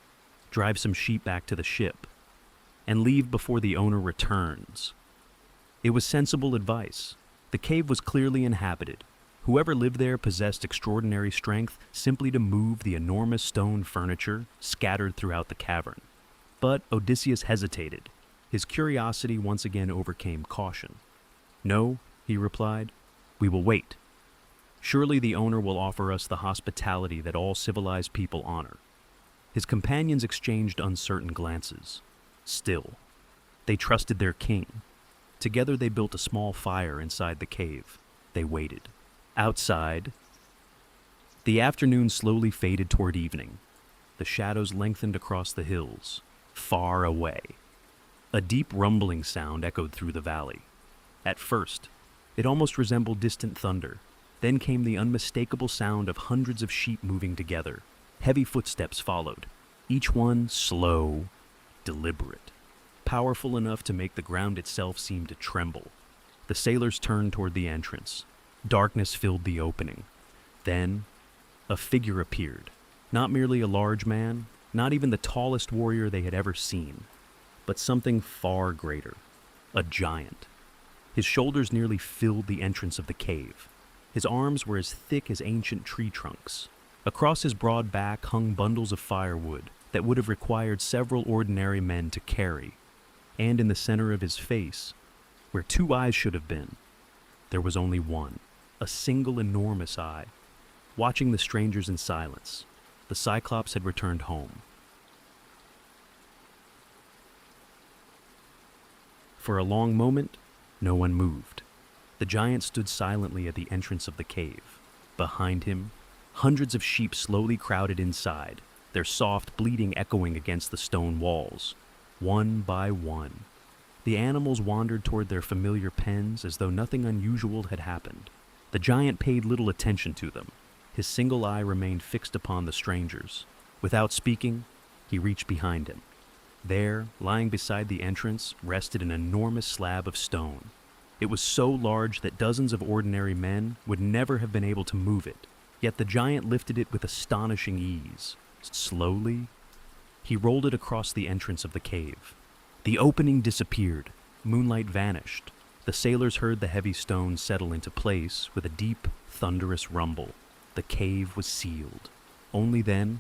Speaker 1: drive some sheep back to the ship, and leave before the owner returns." It was sensible advice. The cave was clearly inhabited. Whoever lived there possessed extraordinary strength simply to move the enormous stone furniture scattered throughout the cavern. But Odysseus hesitated. His curiosity once again overcame caution. "No," he replied, "we will wait. Surely the owner will offer us the hospitality that all civilized people honor." His companions exchanged uncertain glances. Still, they trusted their king. Together they built a small fire inside the cave. They waited. Outside, the afternoon slowly faded toward evening. The shadows lengthened across the hills, far away. A deep rumbling sound echoed through the valley. At first, it almost resembled distant thunder. Then came the unmistakable sound of hundreds of sheep moving together. Heavy footsteps followed, each one slow, deliberate, powerful enough to make the ground itself seem to tremble. The sailors turned toward the entrance. Darkness filled the opening. Then, a figure appeared. Not merely a large man, not even the tallest warrior they had ever seen, but something far greater. A giant. His shoulders nearly filled the entrance of the cave. His arms were as thick as ancient tree trunks. Across his broad back hung bundles of firewood that would have required several ordinary men to carry. And in the center of his face, where two eyes should have been, there was only one. A single enormous eye. Watching the strangers in silence, the Cyclops had returned home. For a long moment, no one moved. The giant stood silently at the entrance of the cave. Behind him, hundreds of sheep slowly crowded inside, their soft bleating echoing against the stone walls. One by one, the animals wandered toward their familiar pens as though nothing unusual had happened. The giant paid little attention to them. His single eye remained fixed upon the strangers. Without speaking, he reached behind him. There, lying beside the entrance, rested an enormous slab of stone. It was so large that dozens of ordinary men would never have been able to move it. Yet the giant lifted it with astonishing ease. Slowly, he rolled it across the entrance of the cave. The opening disappeared. Moonlight vanished. The sailors heard the heavy stone settle into place with a deep, thunderous rumble. The cave was sealed. Only then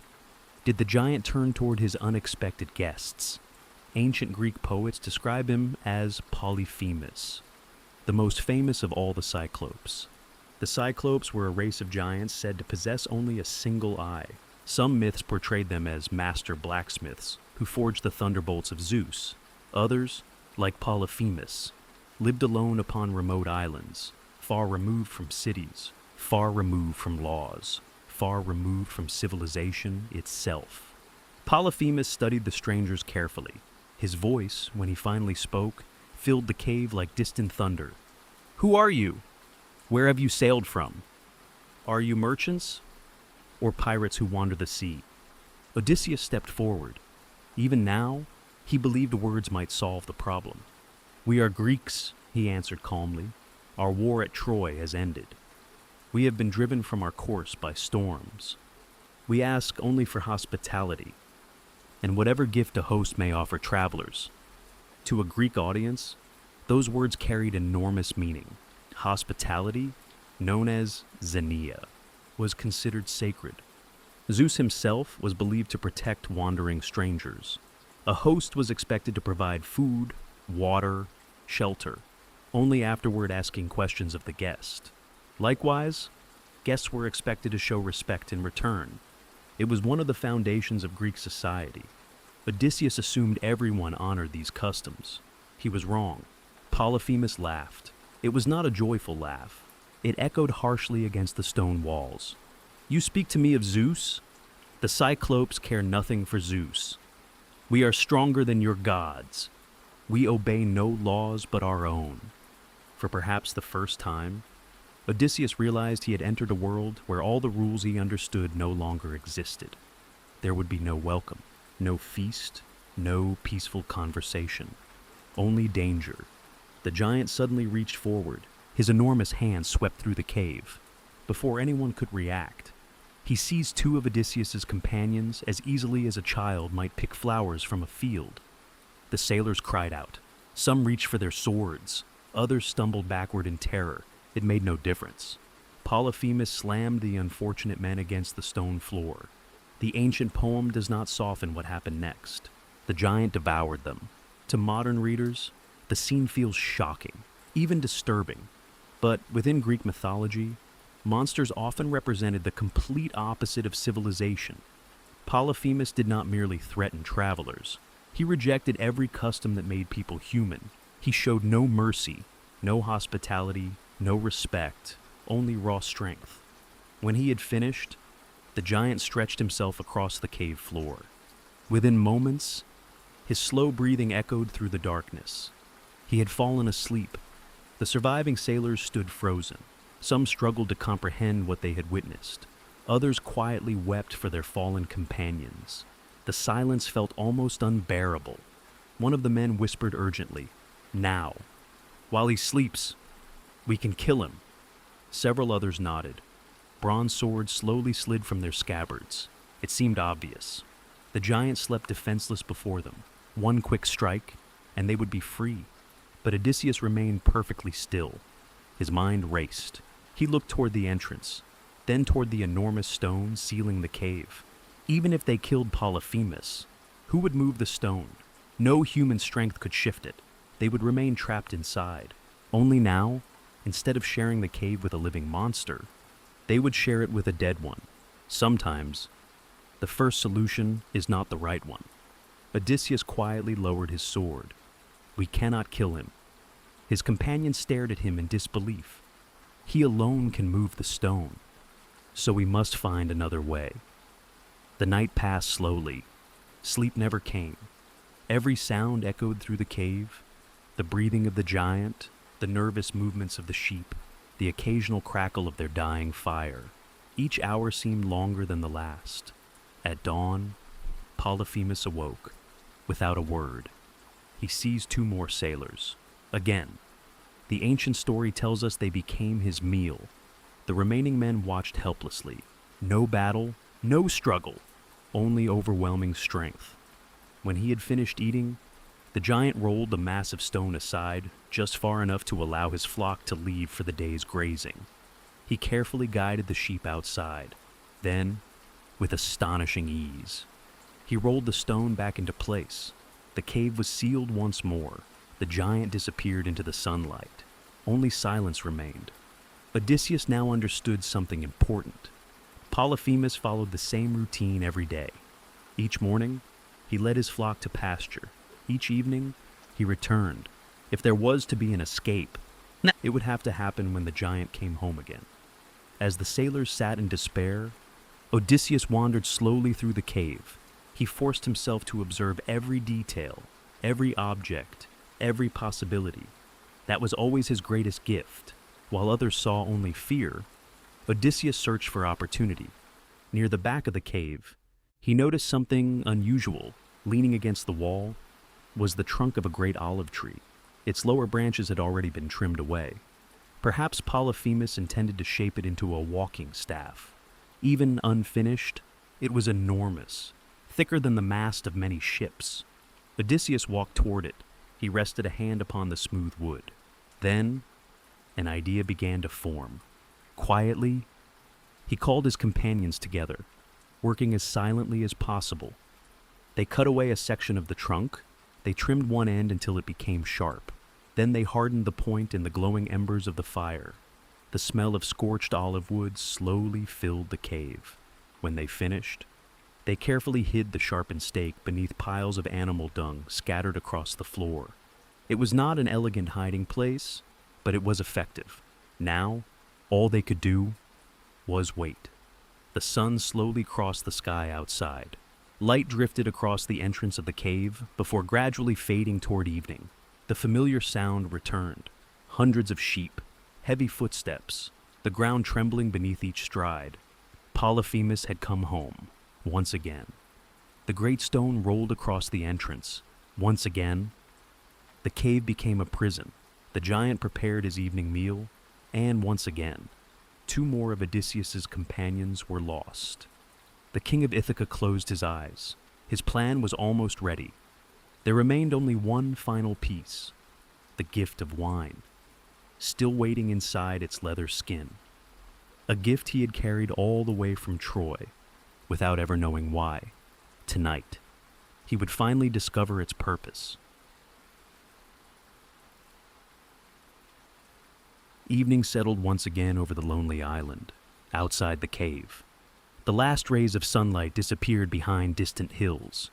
Speaker 1: did the giant turn toward his unexpected guests. Ancient Greek poets describe him as Polyphemus, the most famous of all the Cyclopes. The Cyclopes were a race of giants said to possess only a single eye. Some myths portrayed them as master blacksmiths who forged the thunderbolts of Zeus. Others, like Polyphemus, lived alone upon remote islands, far removed from cities, far removed from laws, far removed from civilization itself. Polyphemus studied the strangers carefully. His voice, when he finally spoke, filled the cave like distant thunder. "Who are you? Where have you sailed from? Are you merchants or pirates who wander the sea?" Odysseus stepped forward. Even now, he believed words might solve the problem. "We are Greeks," he answered calmly. "Our war at Troy has ended. We have been driven from our course by storms. We ask only for hospitality, and whatever gift a host may offer travelers." To a Greek audience, those words carried enormous meaning. Hospitality, known as xenia, was considered sacred. Zeus himself was believed to protect wandering strangers. A host was expected to provide food, water, shelter, only afterward asking questions of the guest. Likewise, guests were expected to show respect in return. It was one of the foundations of Greek society. Odysseus assumed everyone honored these customs. He was wrong. Polyphemus laughed. It was not a joyful laugh. It echoed harshly against the stone walls. "You speak to me of Zeus? The Cyclopes care nothing for Zeus. We are stronger than your gods. We obey no laws but our own." For perhaps the first time, Odysseus realized he had entered a world where all the rules he understood no longer existed. There would be no welcome, no feast, no peaceful conversation. Only danger. The giant suddenly reached forward. His enormous hand swept through the cave. Before anyone could react, He seized two of Odysseus's companions as easily as a child might pick flowers from a field. The sailors cried out. Some reached for their swords. Others stumbled backward in terror. It made no difference. Polyphemus slammed the unfortunate men against the stone floor. The ancient poem does not soften what happened next. The giant devoured them. To modern readers, the scene feels shocking, even disturbing. But within Greek mythology, monsters often represented the complete opposite of civilization. Polyphemus did not merely threaten travelers. He rejected every custom that made people human. He showed no mercy, no hospitality, no respect, only raw strength. When he had finished, the giant stretched himself across the cave floor. Within moments, his slow breathing echoed through the darkness. He had fallen asleep. The surviving sailors stood frozen. Some struggled to comprehend what they had witnessed. Others quietly wept for their fallen companions. The silence felt almost unbearable. One of the men whispered urgently, "Now. While he sleeps, we can kill him." Several others nodded. Bronze swords slowly slid from their scabbards. It seemed obvious. The giant slept defenseless before them. One quick strike, and they would be free. But Odysseus remained perfectly still. His mind raced. He looked toward the entrance, then toward the enormous stone sealing the cave. Even if they killed Polyphemus, who would move the stone? No human strength could shift it. They would remain trapped inside. Only now, instead of sharing the cave with a living monster, they would share it with a dead one. Sometimes, the first solution is not the right one. Odysseus quietly lowered his sword. "We cannot kill him." His companions stared at him in disbelief. He alone can move the stone, so we must find another way. The night passed slowly. Sleep never came. Every sound echoed through the cave, the breathing of the giant, the nervous movements of the sheep, the occasional crackle of their dying fire. Each hour seemed longer than the last. At dawn, Polyphemus awoke, without a word. He seized two more sailors. Again, the ancient story tells us they became his meal. The remaining men watched helplessly. No battle, no struggle, only overwhelming strength. When he had finished eating, the giant rolled the massive stone aside, just far enough to allow his flock to leave for the day's grazing. He carefully guided the sheep outside. Then, with astonishing ease, he rolled the stone back into place. The cave was sealed once more. The giant disappeared into the sunlight. Only silence remained. Odysseus now understood something important. Polyphemus followed the same routine every day. Each morning, he led his flock to pasture. Each evening, he returned. If there was to be an escape, it would have to happen when the giant came home again. As the sailors sat in despair, Odysseus wandered slowly through the cave. He forced himself to observe every detail, every object, every possibility. That was always his greatest gift. While others saw only fear, Odysseus searched for opportunity. Near the back of the cave, he noticed something unusual. Leaning against the wall was the trunk of a great olive tree. Its lower branches had already been trimmed away. Perhaps Polyphemus intended to shape it into a walking staff. Even unfinished, it was enormous, thicker than the mast of many ships. Odysseus walked toward it. He rested a hand upon the smooth wood. Then, an idea began to form. Quietly, he called his companions together, working as silently as possible. They cut away a section of the trunk. They trimmed one end until it became sharp. Then they hardened the point in the glowing embers of the fire. The smell of scorched olive wood slowly filled the cave. When they finished, they carefully hid the sharpened stake beneath piles of animal dung scattered across the floor. It was not an elegant hiding place, but it was effective. Now, all they could do was wait. The sun slowly crossed the sky outside. Light drifted across the entrance of the cave before gradually fading toward evening. The familiar sound returned. Hundreds of sheep, heavy footsteps, the ground trembling beneath each stride. Polyphemus had come home, once again. The great stone rolled across the entrance. Once again, the cave became a prison. The giant prepared his evening meal, and once again, two more of Odysseus's companions were lost. The king of Ithaca closed his eyes. His plan was almost ready. There remained only one final piece, the gift of wine, still waiting inside its leather skin. A gift he had carried all the way from Troy, without ever knowing why. Tonight, he would finally discover its purpose. Evening settled once again over the lonely island, outside the cave. The last rays of sunlight disappeared behind distant hills.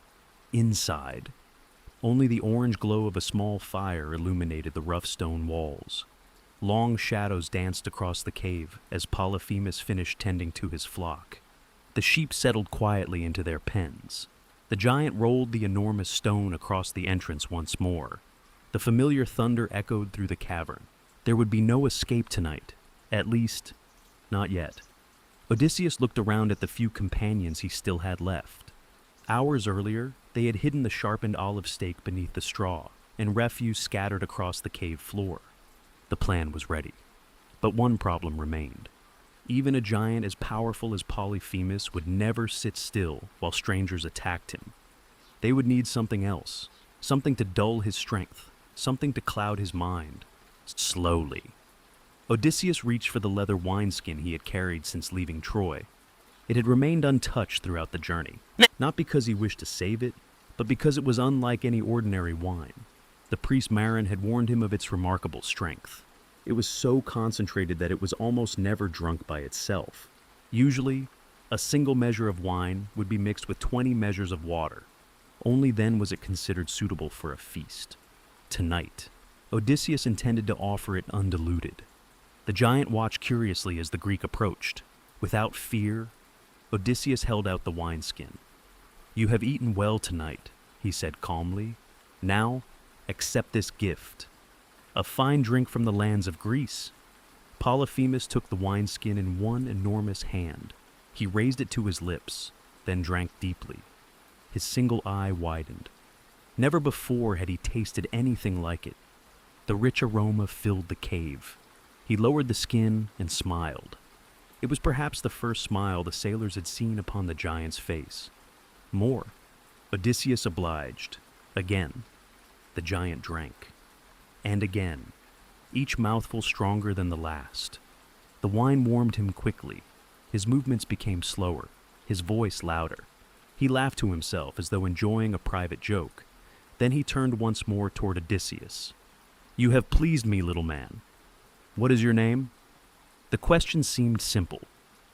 Speaker 1: Inside, only the orange glow of a small fire illuminated the rough stone walls. Long shadows danced across the cave as Polyphemus finished tending to his flock. The sheep settled quietly into their pens. The giant rolled the enormous stone across the entrance once more. The familiar thunder echoed through the cavern. There would be no escape tonight, at least, not yet. Odysseus looked around at the few companions he still had left. Hours earlier, they had hidden the sharpened olive stake beneath the straw, and refuse scattered across the cave floor. The plan was ready. But one problem remained. Even a giant as powerful as Polyphemus would never sit still while strangers attacked him. They would need something else, something to dull his strength, something to cloud his mind. Slowly, Odysseus reached for the leather wineskin he had carried since leaving Troy. It had remained untouched throughout the journey, not because he wished to save it, but because it was unlike any ordinary wine. The priest Marin had warned him of its remarkable strength. It was so concentrated that it was almost never drunk by itself. Usually, a single measure of wine would be mixed with 20 measures of water. Only then was it considered suitable for a feast. Tonight, Odysseus intended to offer it undiluted. The giant watched curiously as the Greek approached. Without fear, Odysseus held out the wineskin. "You have eaten well tonight," he said calmly. "Now, accept this gift. A fine drink from the lands of Greece." Polyphemus took the wineskin in one enormous hand. He raised it to his lips, then drank deeply. His single eye widened. Never before had he tasted anything like it. The rich aroma filled the cave. He lowered the skin and smiled. It was perhaps the first smile the sailors had seen upon the giant's face. More. Odysseus obliged. Again, the giant drank. And again, each mouthful stronger than the last. The wine warmed him quickly. His movements became slower, his voice louder. He laughed to himself as though enjoying a private joke. Then he turned once more toward Odysseus. "You have pleased me, little man. What is your name?" The question seemed simple,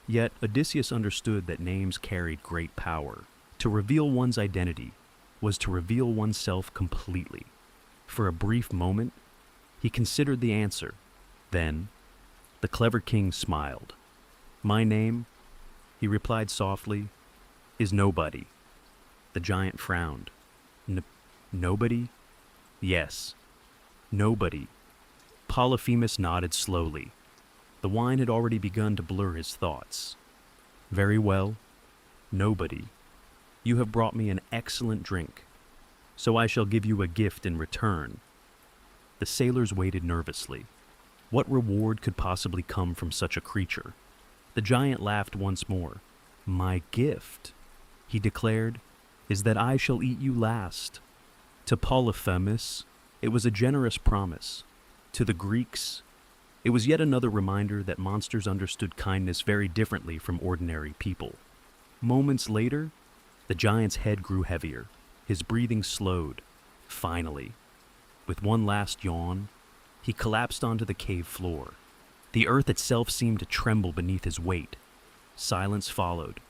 Speaker 1: yet Odysseus understood that names carried great power. To reveal one's identity was to reveal oneself completely. For a brief moment, he considered the answer. Then, the clever king smiled. "My name," he replied softly, "is Nobody." The giant frowned. Nobody? Yes. Nobody. Polyphemus nodded slowly. The wine had already begun to blur his thoughts. "Very well. Nobody. You have brought me an excellent drink, so I shall give you a gift in return." The sailors waited nervously. What reward could possibly come from such a creature? The giant laughed once more. "My gift," he declared, "is that I shall eat you last." To Polyphemus, it was a generous promise. To the Greeks, it was yet another reminder that monsters understood kindness very differently from ordinary people. Moments later, the giant's head grew heavier. His breathing slowed. Finally, with one last yawn, he collapsed onto the cave floor. The earth itself seemed to tremble beneath his weight. Silence followed.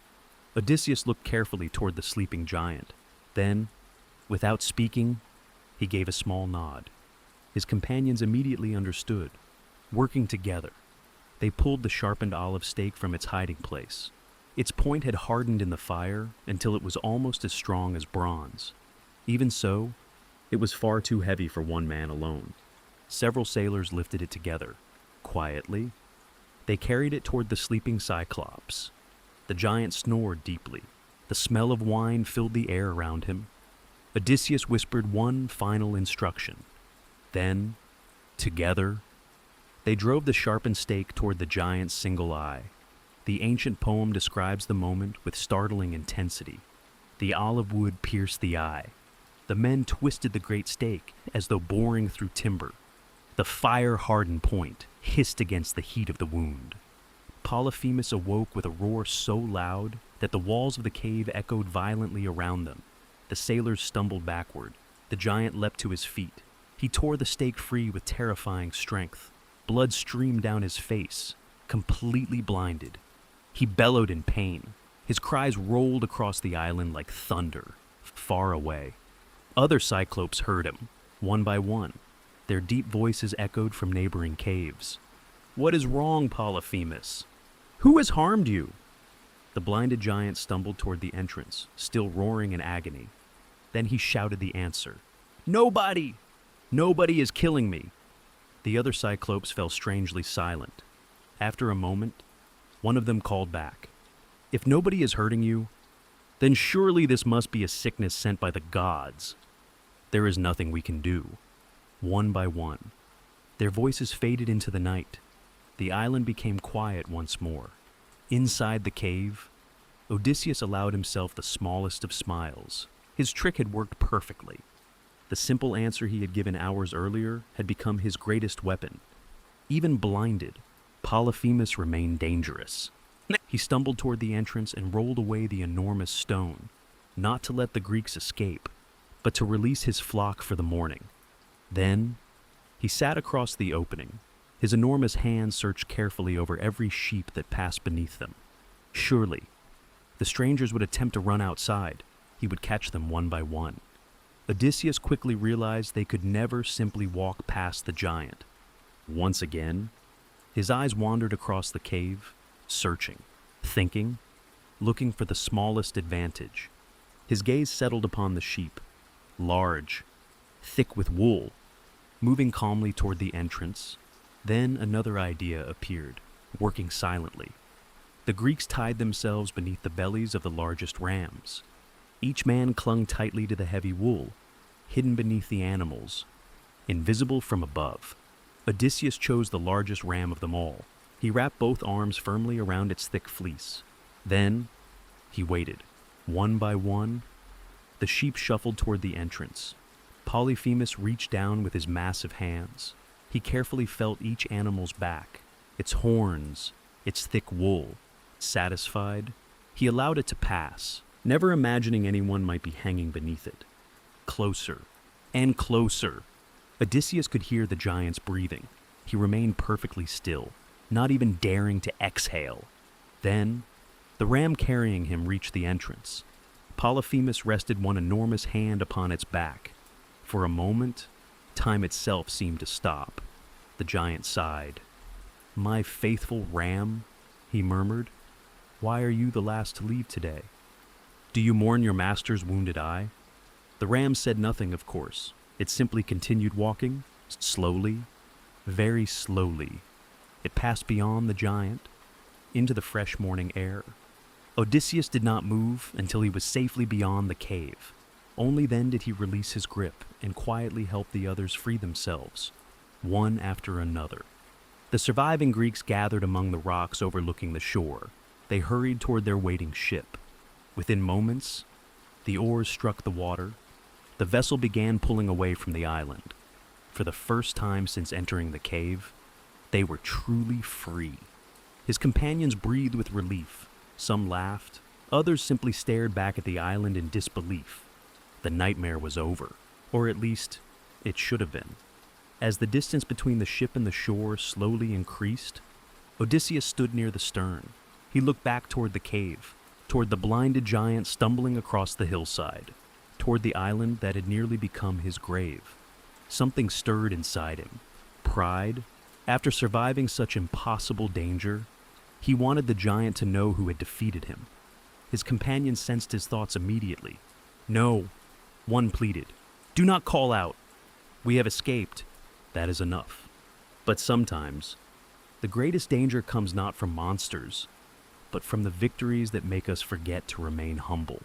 Speaker 1: Odysseus looked carefully toward the sleeping giant. Then, without speaking, he gave a small nod. His companions immediately understood. Working together, they pulled the sharpened olive stake from its hiding place. Its point had hardened in the fire until it was almost as strong as bronze. Even so, it was far too heavy for one man alone. Several sailors lifted it together. Quietly, they carried it toward the sleeping Cyclops. The giant snored deeply. The smell of wine filled the air around him. Odysseus whispered one final instruction. Then, together, They drove the sharpened stake toward the giant's single eye. The ancient poem describes the moment with startling intensity. The olive wood pierced the eye. The men twisted the great stake as though boring through timber. The fire-hardened point hissed against the heat of the wound. Polyphemus awoke with a roar so loud that the walls of the cave echoed violently around them. The sailors stumbled backward. The giant leapt to his feet. He tore the stake free with terrifying strength. Blood streamed down his face, completely blinded. He bellowed in pain. His cries rolled across the island like thunder, far away. Other Cyclopes heard him, one by one. Their deep voices echoed from neighboring caves. "What is wrong, Polyphemus? Who has harmed you?" The blinded giant stumbled toward the entrance, still roaring in agony. Then he shouted the answer. "Nobody! Nobody is killing me!" The other Cyclopes fell strangely silent. After a moment, one of them called back. "If nobody is hurting you, then surely this must be a sickness sent by the gods. There is nothing we can do." One by one, their voices faded into the night. The island became quiet once more. Inside the cave, Odysseus allowed himself the smallest of smiles. His trick had worked perfectly. The simple answer he had given hours earlier had become his greatest weapon. Even blinded, Polyphemus remained dangerous. He stumbled toward the entrance and rolled away the enormous stone, not to let the Greeks escape, but to release his flock for the morning. Then, he sat across the opening. His enormous hands searched carefully over every sheep that passed beneath them. Surely, the strangers would attempt to run outside. He would catch them one by one. Odysseus quickly realized they could never simply walk past the giant. Once again, his eyes wandered across the cave, searching, thinking, looking for the smallest advantage. His gaze settled upon the sheep, large, thick with wool, moving calmly toward the entrance. Then another idea appeared, working silently. The Greeks tied themselves beneath the bellies of the largest rams. Each man clung tightly to the heavy wool, hidden beneath the animals, invisible from above. Odysseus chose the largest ram of them all. He wrapped both arms firmly around its thick fleece. Then, he waited. One by one, the sheep shuffled toward the entrance. Polyphemus reached down with his massive hands. He carefully felt each animal's back, its horns, its thick wool. Satisfied, he allowed it to pass, never imagining anyone might be hanging beneath it. Closer and closer. Odysseus could hear the giant's breathing. He remained perfectly still, not even daring to exhale. Then, the ram carrying him reached the entrance. Polyphemus rested one enormous hand upon its back. For a moment, time itself seemed to stop. The giant sighed. "My faithful ram," he murmured, "why are you the last to leave today? Do you mourn your master's wounded eye?" The ram said nothing, of course. It simply continued walking, slowly, very slowly. It passed beyond the giant, into the fresh morning air. Odysseus did not move until he was safely beyond the cave. Only then did he release his grip and quietly help the others free themselves, one after another. The surviving Greeks gathered among the rocks overlooking the shore. They hurried toward their waiting ship. Within moments, the oars struck the water. The vessel began pulling away from the island. For the first time since entering the cave, they were truly free. His companions breathed with relief. Some laughed. Others simply stared back at the island in disbelief. The nightmare was over, or at least, it should have been. As the distance between the ship and the shore slowly increased, Odysseus stood near the stern. He looked back toward the cave, toward the blinded giant stumbling across the hillside, toward the island that had nearly become his grave. Something stirred inside him. Pride. After surviving such impossible danger, he wanted the giant to know who had defeated him. His companion sensed his thoughts immediately. "No," one pleaded. "Do not call out. We have escaped. That is enough." But sometimes, the greatest danger comes not from monsters, but from the victories that make us forget to remain humble.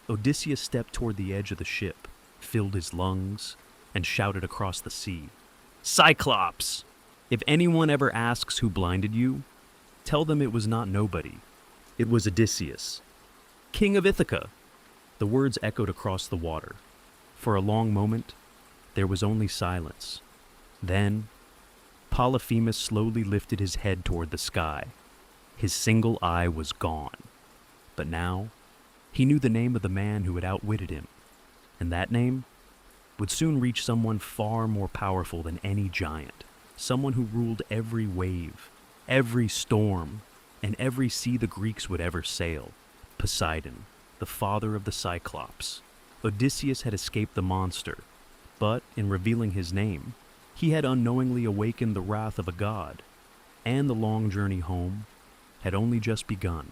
Speaker 1: Odysseus stepped toward the edge of the ship, filled his lungs, and shouted across the sea, "Cyclops! If anyone ever asks who blinded you, tell them it was not nobody. It was Odysseus, king of Ithaca." The words echoed across the water. For a long moment, there was only silence. Then, Polyphemus slowly lifted his head toward the sky. His single eye was gone. But now, he knew the name of the man who had outwitted him, and that name would soon reach someone far more powerful than any giant, someone who ruled every wave, every storm, and every sea the Greeks would ever sail. Poseidon, the father of the Cyclops. Odysseus had escaped the monster, but in revealing his name, he had unknowingly awakened the wrath of a god, and the long journey home had only just begun.